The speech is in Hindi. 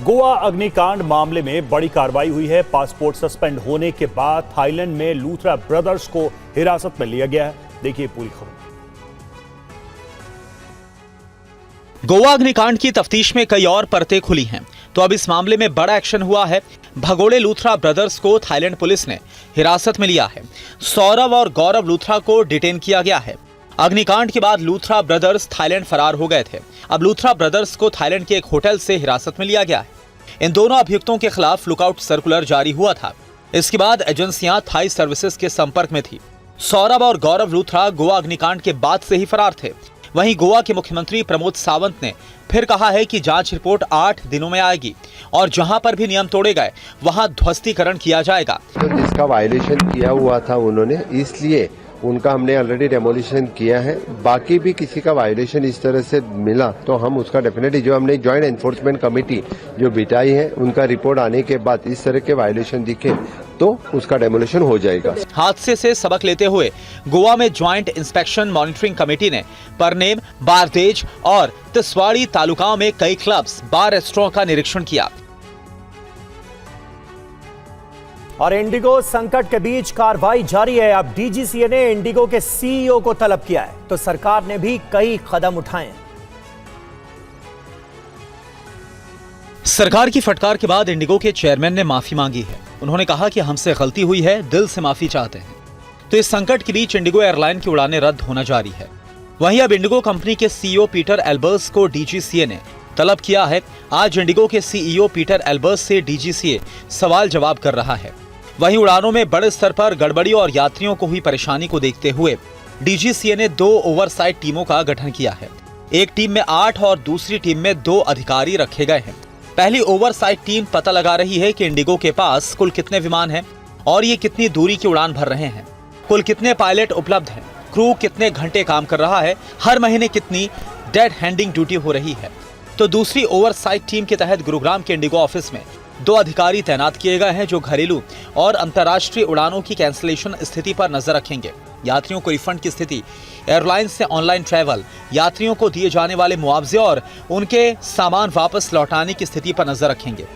गोवा अग्निकांड मामले में बड़ी कार्रवाई हुई है। पासपोर्ट सस्पेंड होने के बाद थाईलैंड में लूथरा ब्रदर्स को हिरासत में लिया गया है। देखिए पूरी खबर। गोवा अग्निकांड की तफ्तीश में कई और परतें खुली हैं, तो अब इस मामले में बड़ा एक्शन हुआ है। भगोड़े लूथरा ब्रदर्स को थाईलैंड पुलिस ने हिरासत में लिया है। सौरव और गौरव लूथरा को डिटेन किया गया है। अग्निकांड के बाद लूथरा ब्रदर्स थाईलैंड फरार हो गए थे। अब लूथरा ब्रदर्स को थाईलैंड के एक होटल से हिरासत में लिया गया है। इन दोनों अभियुक्तों के खिलाफ लुकआउट सर्कुलर जारी हुआ था। इसके बाद एजेंसियां थाई सर्विसेज के संपर्क में थी। सौरव और गौरव लूथरा गोवा अग्निकांड के बाद से ही फरार थे। वहीं गोवा के मुख्यमंत्री प्रमोद सावंत ने फिर कहा है कि जांच रिपोर्ट 8 दिनों में आएगी और जहां पर भी नियम तोड़े गए वहां ध्वस्तीकरण किया जाएगा। तो जिसका वायलेशन किया हुआ था उन्होंने, इसलिए उनका हमने ऑलरेडी डेमोलिशन किया है। बाकी भी किसी का वायलेशन इस तरह से मिला तो हम उसका डेफिनेटली, जो हमने ज्वाइंट एनफोर्समेंट कमेटी जो बिठाई है, उनका रिपोर्ट आने के बाद इस तरह के वायलेशन दिखे तो उसका डेमोलिशन हो जाएगा। हादसे से सबक लेते हुए गोवा में ज्वाइंट इंस्पेक्शन मॉनिटरिंग कमेटी ने परनेम, बारदेज और तिसवाड़ी तालुकाओं में कई क्लब्स, बार, रेस्टोरेंट का निरीक्षण किया। और इंडिगो संकट के बीच कार्रवाई जारी है। अब डीजीसीए ने इंडिगो के सीईओ को तलब किया है, तो सरकार ने भी कई कदम उठाए हैं। सरकार की फटकार के बाद इंडिगो के चेयरमैन ने माफी मांगी है। उन्होंने कहा कि हमसे गलती हुई है, दिल से माफी चाहते हैं। तो इस संकट के बीच इंडिगो एयरलाइन की उड़ानें रद्द होना जारी है। वहीं अब इंडिगो कंपनी के सीईओ पीटर एल्बर्स को डीजीसीए ने तलब किया है। आज इंडिगो के सीईओ पीटर एल्बर्स से डीजीसीए सवाल जवाब कर रहा है। वहीं उड़ानों में बड़े स्तर पर गड़बड़ी और यात्रियों को हुई परेशानी को देखते हुए डीजीसीए ने 2 ओवरसाइट टीमों का गठन किया है। एक टीम में 8 और दूसरी टीम में 2 अधिकारी रखे गए हैं। पहली ओवरसाइट टीम पता लगा रही है कि इंडिगो के पास कुल कितने विमान हैं और ये कितनी दूरी की उड़ान भर रहे हैं, कुल कितने पायलट उपलब्ध हैं, क्रू कितने घंटे काम कर रहा है, हर महीने कितनी डेड हैंडिंग ड्यूटी हो रही है। तो दूसरी ओवरसाइट टीम के तहत गुरुग्राम के इंडिगो ऑफिस में 2 अधिकारी तैनात किए गए हैं, जो घरेलू और अंतर्राष्ट्रीय उड़ानों की कैंसिलेशन स्थिति पर नजर रखेंगे। यात्रियों को रिफंड की स्थिति, एयरलाइन से ऑनलाइन ट्रैवल, यात्रियों को दिए जाने वाले मुआवजे और उनके सामान वापस लौटाने की स्थिति पर नजर रखेंगे।